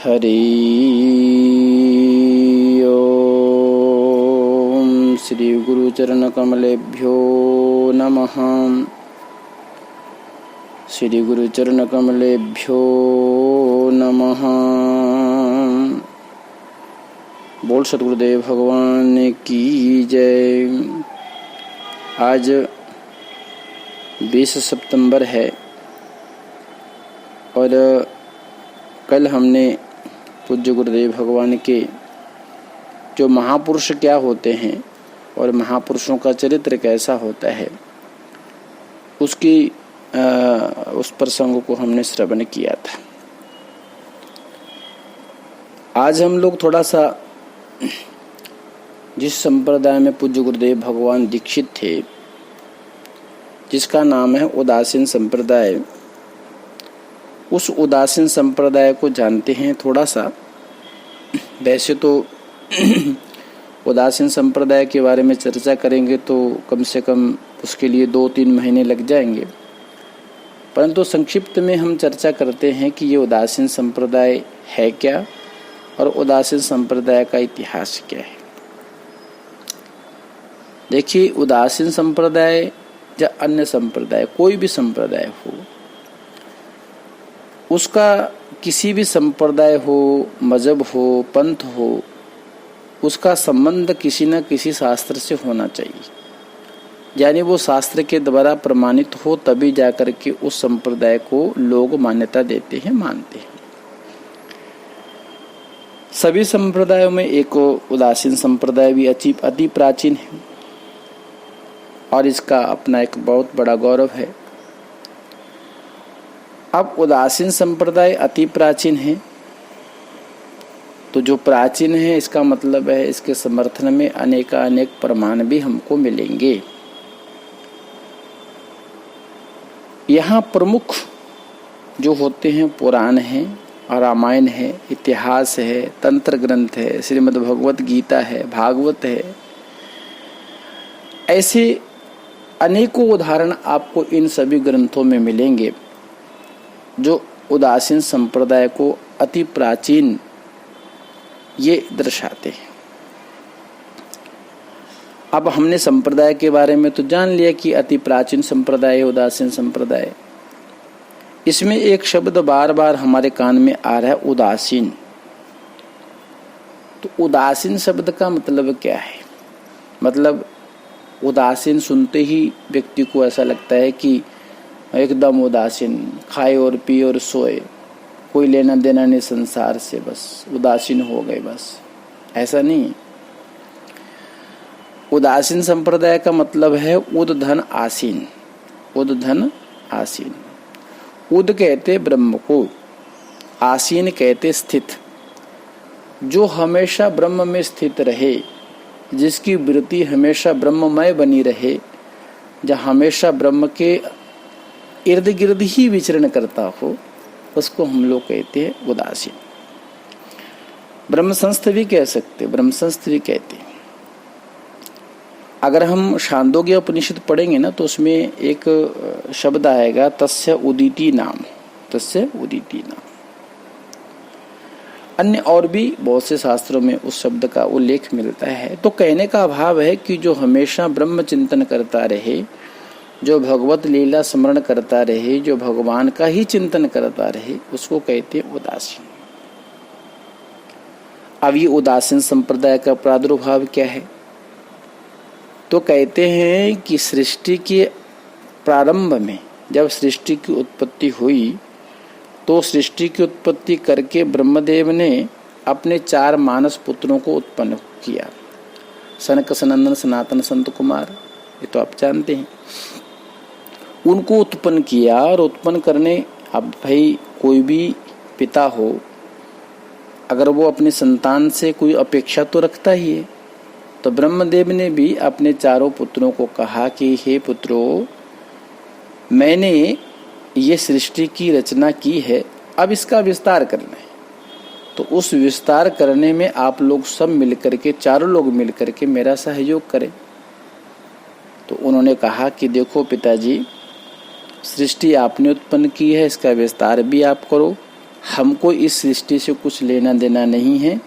हरि ओम। श्री गुरुचरण कमलेभ्यो नमः। श्री गुरुचरण कमलेभ्यो नमः। बोल सतगुरुदेव भगवान की जय। आज 20 सितंबर है और कल हमने पूज्य गुरुदेव भगवान के जो महापुरुष क्या होते हैं और महापुरुषों का चरित्र कैसा होता है उस प्रसंग को हमने श्रवण किया था। आज हम लोग थोड़ा सा जिस संप्रदाय में पूज्य गुरुदेव भगवान दीक्षित थे, जिसका नाम है उदासीन संप्रदाय, उस उदासीन संप्रदाय को जानते हैं थोड़ा सा। वैसे तो उदासीन संप्रदाय के बारे में चर्चा करेंगे तो कम से कम उसके लिए 2-3 महीने लग जाएंगे, परंतु संक्षिप्त में हम चर्चा करते हैं कि ये उदासीन संप्रदाय है क्या और उदासीन संप्रदाय का इतिहास क्या है। देखिए, उदासीन संप्रदाय या अन्य संप्रदाय, कोई भी संप्रदाय हो, उसका किसी भी संप्रदाय हो, मजहब हो, पंथ हो, उसका संबंध किसी न किसी शास्त्र से होना चाहिए। यानी वो शास्त्र के द्वारा प्रमाणित हो, तभी जाकर के उस संप्रदाय को लोग मान्यता देते हैं, मानते हैं। सभी संप्रदायों में एक उदासीन संप्रदाय भी अति प्राचीन है और इसका अपना एक बहुत बड़ा गौरव है। अब उदासीन संप्रदाय अति प्राचीन है, तो जो प्राचीन है इसका मतलब है इसके समर्थन में अनेक प्रमाण भी हमको मिलेंगे। यहाँ प्रमुख जो होते हैं पुराण है, रामायण है, इतिहास है, तंत्र ग्रंथ है, श्रीमद् भगवत गीता है, भागवत है। ऐसे अनेकों उदाहरण आपको इन सभी ग्रंथों में मिलेंगे जो उदासीन संप्रदाय को अति प्राचीन ये दर्शाते हैं। अब हमने संप्रदाय के बारे में तो जान लिया कि अति प्राचीन संप्रदाय है उदासीन संप्रदाय। इसमें एक शब्द बार बार हमारे कान में आ रहा है, उदासीन। तो उदासीन शब्द का मतलब क्या है? मतलब उदासीन सुनते ही व्यक्ति को ऐसा लगता है कि एकदम उदासीन, खाए और पिए और सोए, कोई लेना देना नहीं संसार से, बस उदासीन हो गए, बस। ऐसा नहीं। उदासीन संप्रदाय का मतलब है उद्धन आसीन। उद्धन आसीन। उद कहते ब्रह्म को, आसीन कहते स्थित। जो हमेशा ब्रह्म में स्थित रहे, जिसकी वृत्ति हमेशा ब्रह्ममय बनी रहे, जहाँ हमेशा ब्रह्म के इर्द गिर्द ही विचरण करता हो, उसको हम लोग कहते हैं उदासीन। ब्रह्मसंस्थ भी कह सकते, ब्रह्मसंस्थ भी कहते हैं। अगर हम छांदोग्य उपनिषद पढ़ेंगे ना तो उसमें एक शब्द आएगा, तस्य उदिति नाम। तस्य उदिति नाम। अन्य और भी बहुत से शास्त्रों में उस शब्द का उल्लेख मिलता है। तो कहने का भाव है कि जो हमेशा ब्रह्म चिंतन करता रहे, जो भगवत लीला स्मरण करता रहे, जो भगवान का ही चिंतन करता रहे, उसको कहते हैं उदासीन। अब ये उदासीन संप्रदाय का प्रादुर्भाव क्या है? तो कहते हैं कि सृष्टि के प्रारंभ में जब सृष्टि की उत्पत्ति हुई, तो सृष्टि की उत्पत्ति करके ब्रह्मदेव ने अपने 4 मानस पुत्रों को उत्पन्न किया। सनक, सनंदन, सनातन, संत कुमार, ये तो आप जानते हैं। उनको उत्पन्न किया और उत्पन्न करने, अब भाई कोई भी पिता हो, अगर वो अपनी संतान से कोई अपेक्षा तो रखता ही है। तो ब्रह्मदेव ने भी अपने 4 पुत्रों को कहा कि हे पुत्रों, मैंने ये सृष्टि की रचना की है, अब इसका विस्तार करना है। तो उस विस्तार करने में आप लोग सब मिलकर के, 4 लोग मिलकर के मेरा सहयोग करें। तो उन्होंने कहा कि देखो पिताजी, सृष्टि आपने उत्पन्न की है, इसका विस्तार भी आप करो हमको इस सृष्टि से कुछ लेना देना नहीं है,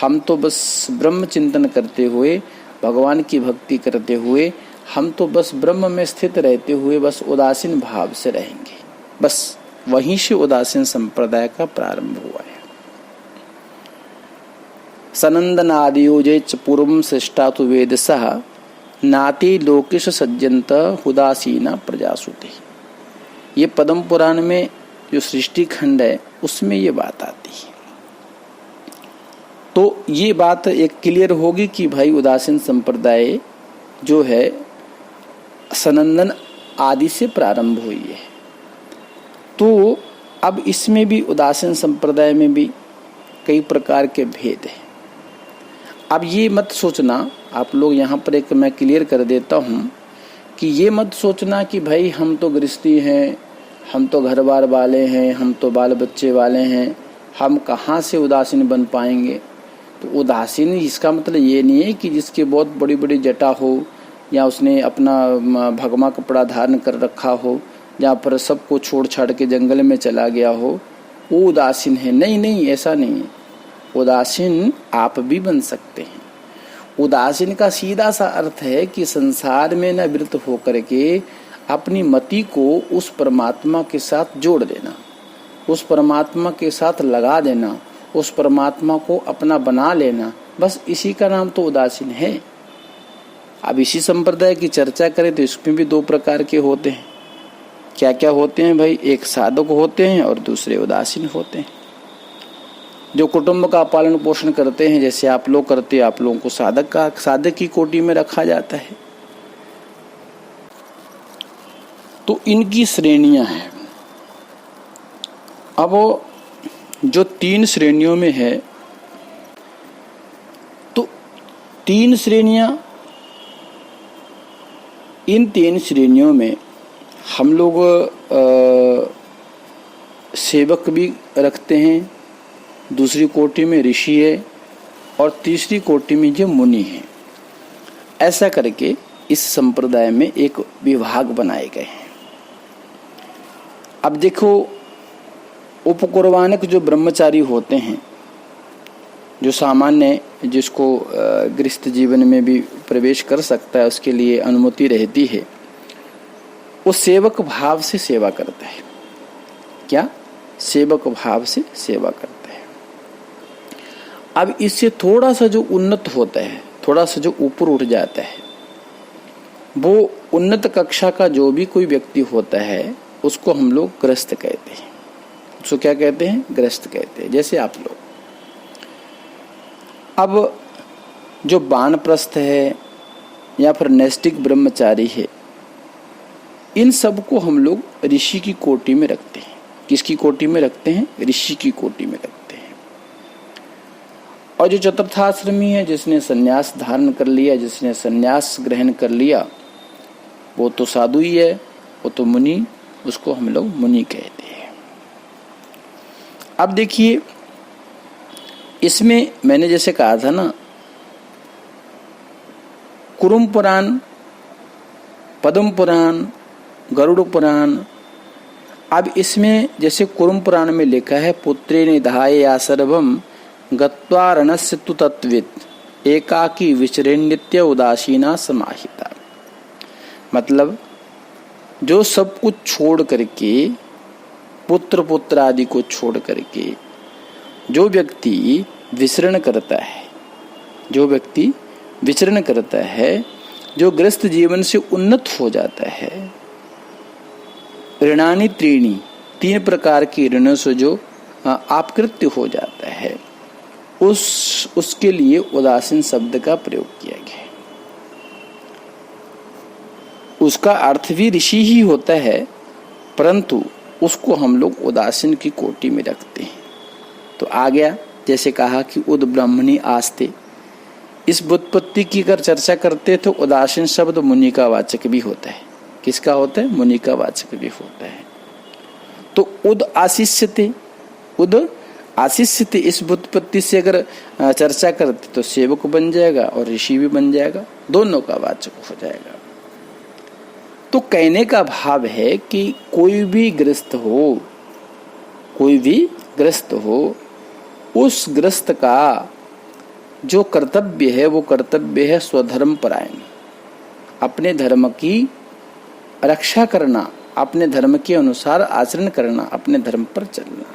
हम तो बस ब्रह्म चिंतन करते हुए, भगवान की भक्ति करते हुए, हम तो बस ब्रह्म में स्थित रहते हुए बस उदासीन भाव से रहेंगे। बस वहीं से उदासीन संप्रदाय का प्रारंभ हुआ है। सनंदनादियोजेच पूर्वं सृष्टा तु वेदसः नाति लोकेश सज्जंत उदासीना प्रजासुते। ये पद्म पुराण में जो सृष्टि खंड है उसमें ये बात आती है। तो ये बात एक क्लियर होगी कि भाई उदासीन संप्रदाय जो है सनंदन आदि से प्रारंभ हुई है। तो अब इसमें भी उदासीन संप्रदाय में भी कई प्रकार के भेद हैं। अब ये मत सोचना, आप लोग यहाँ पर एक मैं क्लियर कर देता हूँ कि ये मत सोचना कि भाई हम तो गृहस्थी हैं, हम तो घर बार वाले हैं, हम तो बाल बच्चे वाले हैं, हम कहाँ से उदासीन बन पाएंगे। तो उदासीन इसका मतलब ये नहीं है कि जिसके बहुत बड़ी बड़ी जटा हो, या उसने अपना भगवा कपड़ा धारण कर रखा हो, जहाँ पर सबको छोड़ छाड़ के जंगल में चला गया हो, वो उदासीन है। नहीं नहीं, ऐसा नहीं है। उदासीन आप भी बन सकते हैं। उदासीन का सीधा सा अर्थ है कि संसार में न विरत होकर के अपनी मति को उस परमात्मा के साथ जोड़ देना, उस परमात्मा के साथ लगा देना, उस परमात्मा को अपना बना लेना, बस इसी का नाम तो उदासीन है। अब इसी संप्रदाय की चर्चा करें तो इसमें भी दो प्रकार के होते हैं। क्या क्या होते हैं भाई? एक साधक होते हैं और दूसरे उदासीन होते हैं। जो कुटुंब का पालन पोषण करते हैं, जैसे आप लोग करते हैं, आप लोगों को साधक की कोटि में रखा जाता है। तो इनकी श्रेणियां हैं। अब जो 3 श्रेणियों में है, तो 3 श्रेणियां, इन 3 श्रेणियों में हम लोग सेवक भी रखते हैं, दूसरी कोटि में ऋषि है और तीसरी कोटि में जो मुनि है। ऐसा करके इस संप्रदाय में एक विभाग बनाए गए हैं। अब देखो, उपकुर्बानक जो ब्रह्मचारी होते हैं, जो सामान्य जिसको गृहस्थ जीवन में भी प्रवेश कर सकता है, उसके लिए अनुमति रहती है, वो सेवक भाव से सेवा करता है। क्या? सेवक भाव से सेवा करता है। अब इससे थोड़ा सा जो उन्नत होता है, थोड़ा सा जो ऊपर उठ जाता है, वो उन्नत कक्षा का जो भी कोई व्यक्ति होता है, उसको हम लोग गृहस्थ कहते हैं। उसको क्या कहते हैं? गृहस्थ कहते हैं। जैसे आप लोग, अब जो वानप्रस्थ है या फिर नैष्ठिक ब्रह्मचारी है, इन सबको हम लोग ऋषि की कोटि में रखते हैं। किसकी कोटि में रखते हैं? ऋषि की कोटि में रखते हैं। और जो चतुर्थाश्रमी है, जिसने सन्यास धारण कर लिया, जिसने सन्यास ग्रहण कर लिया, वो तो साधु ही है, वो तो मुनि, उसको हम लोग मुनि कहते हैं। अब देखिए, इसमें मैंने जैसे कहा था ना, कुरुम पुराण, पद्म पुराण, गरुड़ पुराण। अब इसमें जैसे कुरुम पुराण में लिखा है, पुत्रे निधाय या सर्वम गत्वा रणस्य तु तत्वित् एकाकी विचरेन्नित्य उदासीना समाहिता। मतलब जो सब कुछ छोड़ करके, पुत्र आदि को छोड़ करके जो व्यक्ति विचरण करता है, जो व्यक्ति विचरण करता है, जो गृहस्थ जीवन से उन्नत हो जाता है, ऋणानि त्रीणि, 3 प्रकार के ऋणों से जो आपकृत्य हो जाता है, उसके लिए उदासीन शब्द का प्रयोग किया गया है। उसका अर्थ भी ऋषि ही होता है, परंतु उसको हम लोग उदासीन की कोटि में रखते हैं। तो आ गया, जैसे कहा कि उद ब्रह्मणि आस्ते, इस व्युत्पत्ति की अगर चर्चा करते तो उदासीन शब्द मुनि का वाचक भी होता है। किसका होता है? मुनि का वाचक भी होता है। तो उद आशिष्यते, उद आशिष्यते, इस व्युत्पत्ति से अगर चर्चा करते तो सेवक बन जाएगा और ऋषि भी बन जाएगा, दोनों का वाचक हो जाएगा। तो कहने का भाव है कि कोई भी गृहस्थ हो, कोई भी ग्रस्त हो, उस ग्रस्त का जो कर्तव्य है वो कर्तव्य है स्वधर्म परायण, अपने धर्म की रक्षा करना, अपने धर्म के अनुसार आचरण करना, अपने धर्म पर चलना।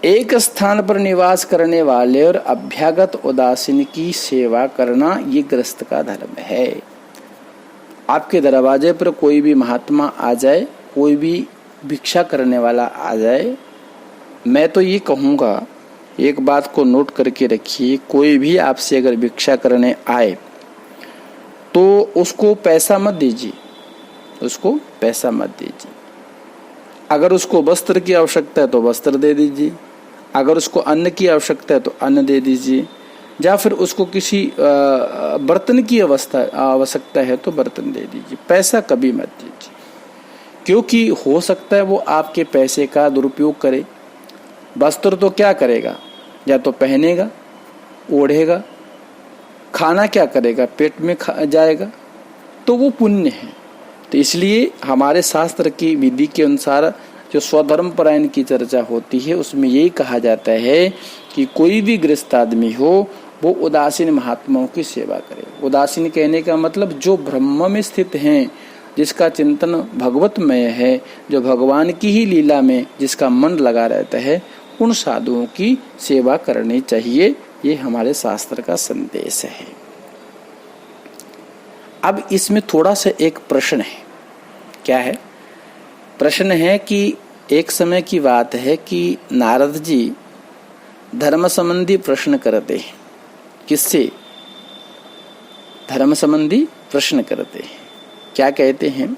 एक स्थान पर निवास करने वाले और अभ्यागत उदासीन की सेवा करना, ये ग्रस्त का धर्म है। आपके दरवाजे पर कोई भी महात्मा आ जाए, कोई भी भिक्षा करने वाला आ जाए, मैं तो ये कहूँगा, एक बात को नोट करके रखिए, कोई भी आपसे अगर भिक्षा करने आए तो उसको पैसा मत दीजिए, उसको पैसा मत दीजिए। अगर उसको वस्त्र की आवश्यकता है तो वस्त्र दे दीजिए, अगर उसको अन्न की आवश्यकता है तो अन्न दे दीजिए, या फिर उसको किसी बर्तन की आवश्यकता है तो बर्तन दे दीजिए। पैसा कभी मत दीजिए, क्योंकि हो सकता है वो आपके पैसे का दुरुपयोग करे। वस्त्र तो क्या करेगा, या तो पहनेगा, ओढ़ेगा, खाना क्या करेगा, पेट में जाएगा, तो वो पुण्य है। तो इसलिए हमारे शास्त्र की विधि के अनुसार जो स्वधर्म परायण की चर्चा होती है उसमें यही कहा जाता है कि कोई भी गृहस्थ आदमी हो वो उदासीन महात्माओं की सेवा करे। उदासीन कहने का मतलब जो ब्रह्म में स्थित हैं, जिसका चिंतन भगवतमय है, जो भगवान की ही लीला में जिसका मन लगा रहता है, उन साधुओं की सेवा करनी चाहिए। ये हमारे शास्त्र का संदेश है। अब इसमें थोड़ा सा एक प्रश्न है। क्या है प्रश्न? है कि एक समय की बात है कि नारद जी धर्म संबंधी प्रश्न करते हैं। किससे? धर्म संबंधी प्रश्न करते हैं। क्या कहते हैं?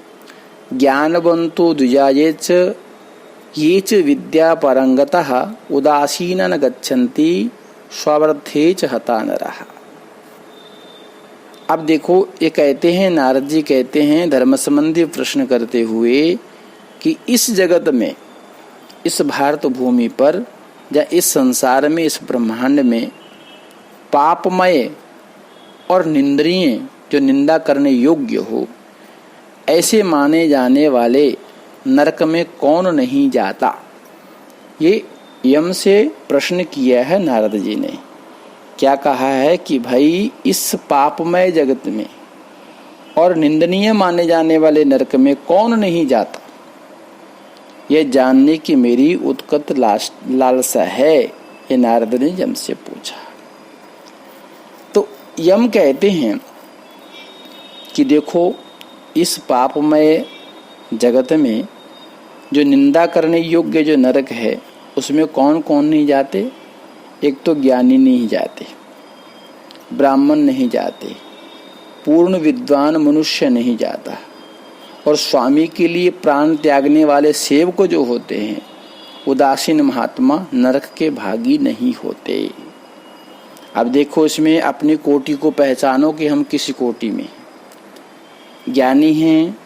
ज्ञानवंतो द्विजायेच येच विद्या परंगतः उदासीना न गच्छन्ति स्वावर्थे च हता नरः। अब देखो, ये कहते हैं, नारद जी कहते हैं धर्म संबंधी प्रश्न करते हुए कि इस जगत में, इस भारत भूमि पर या इस संसार में, इस ब्रह्मांड में पापमय और निंदनीय, जो निंदा करने योग्य हो, ऐसे माने जाने वाले नरक में कौन नहीं जाता। ये यम से प्रश्न किया है नारद जी ने। क्या कहा है कि भाई इस पापमय जगत में और निंदनीय माने जाने वाले नरक में कौन नहीं जाता, यह जानने की मेरी उत्कट लालसा है। ये नारद ने यम से पूछा। तो यम कहते हैं कि देखो, इस पापमय जगत में जो निंदा करने योग्य जो नरक है उसमें कौन कौन नहीं जाते। एक तो ज्ञानी नहीं जाते, ब्राह्मण नहीं जाते, पूर्ण विद्वान मनुष्य नहीं जाता, और स्वामी के लिए प्राण त्यागने वाले सेवक जो होते हैं, उदासीन महात्मा, नरक के भागी नहीं होते। अब देखो, इसमें अपनी कोटि को पहचानो कि हम किस कोटि में। ज्ञानी हैं,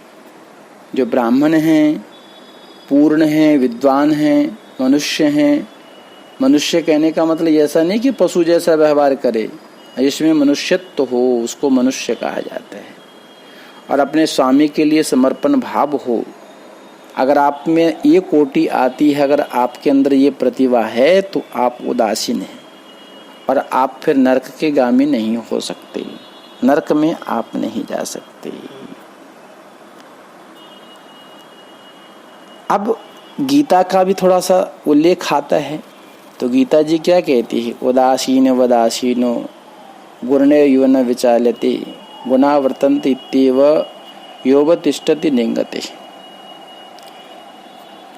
जो ब्राह्मण हैं, पूर्ण हैं, विद्वान हैं, मनुष्य हैं। मनुष्य कहने का मतलब ऐसा नहीं कि पशु जैसा व्यवहार करे, जिसमें मनुष्यत्व हो उसको मनुष्य कहा जाता है। और अपने स्वामी के लिए समर्पण भाव हो। अगर आप में ये कोटि आती है, अगर आपके अंदर ये प्रतिभा है, तो आप उदासीन हैं और आप फिर नरक के गामी नहीं हो सकते, नरक में आप नहीं जा सकते। अब गीता का भी थोड़ा सा उल्लेख आता है। तो गीता जी क्या कहती है? उदासीन वदासीनो गुणे युवन विचाल्यते गुणावर्तन्ते इत्येव योवतिष्ठति निंगते।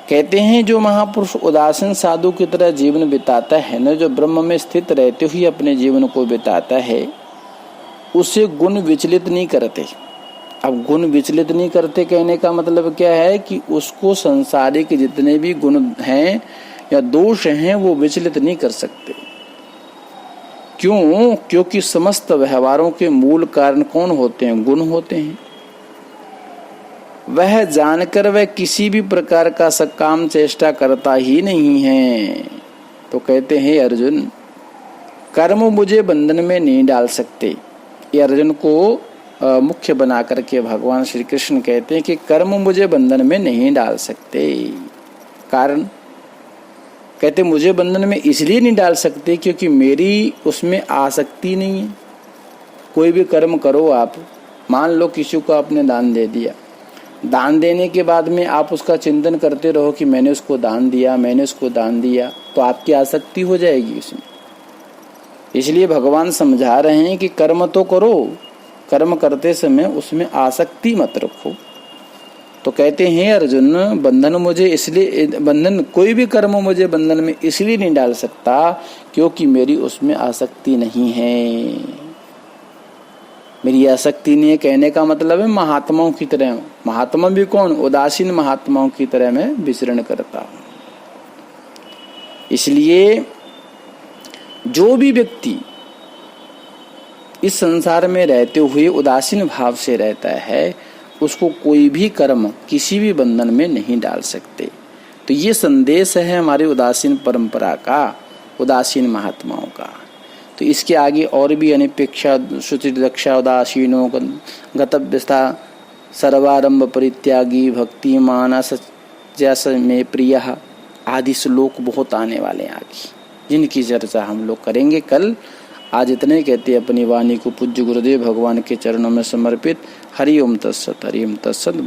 कहते हैं जो महापुरुष उदासीन साधु की तरह जीवन बिताता है न, जो ब्रह्म में स्थित रहते हुए अपने जीवन को बिताता है, उसे गुण विचलित नहीं करते। अब गुण विचलित नहीं करते कहने का मतलब क्या है कि उसको संसारिक जितने भी गुण हैं या दोष हैं वो विचलित नहीं कर सकते। क्यों? क्योंकि समस्त व्यवहारों के मूल कारण कौन होते हैं? गुण होते हैं। वह जानकर वह किसी भी प्रकार का सकाम चेष्टा करता ही नहीं है। तो कहते हैं अर्जुन, कर्म मुझे बंधन में नहीं डाल सकते। ये अर्जुन को मुख्य बना करके भगवान श्री कृष्ण कहते हैं कि कर्म मुझे बंधन में नहीं डाल सकते। कारण कहते मुझे बंधन में इसलिए नहीं डाल सकते क्योंकि मेरी उसमें आसक्ति नहीं है। कोई भी कर्म करो आप, मान लो किसी को आपने दान दे दिया, दान देने के बाद में आप उसका चिंतन करते रहो कि मैंने उसको दान दिया, मैंने उसको दान दिया, तो आपकी आसक्ति हो जाएगी उसमें। इसलिए भगवान समझा रहे हैं कि कर्म तो करो, कर्म करते समय उसमें आसक्ति मत रखो। तो कहते हैं अर्जुन, बंधन मुझे इसलिए, बंधन कोई भी कर्म मुझे बंधन में इसलिए नहीं डाल सकता क्योंकि मेरी उसमें आसक्ति नहीं है। मेरी आसक्ति नहीं है कहने का मतलब है महात्माओं की तरह, महात्मा भी कौन, उदासीन महात्माओं की तरह मैं विचरण करता हूं। इसलिए जो भी व्यक्ति इस संसार में रहते हुए उदासीन भाव से रहता है, उसको कोई भी कर्म किसी भी बंधन में नहीं डाल सकते। तो ये संदेश है हमारे उदासीन परंपरा का, उदासीन महात्माओं का। तो इसके आगे और भी अनिपेक्षा शुचि दक्षा उदासीनो गतव्यस्था सर्वारंभ परित्यागी भक्तिमान सच में प्रिय आदि श्लोक बहुत आने वाले हैं आगे, जिनकी चर्चा हम लोग करेंगे कल। आज इतने कहते अपनी वाणी को पूज्य गुरुदेव भगवान के चरणों में समर्पित। हरि ओम तत्सत, हरि ओम तत्सत।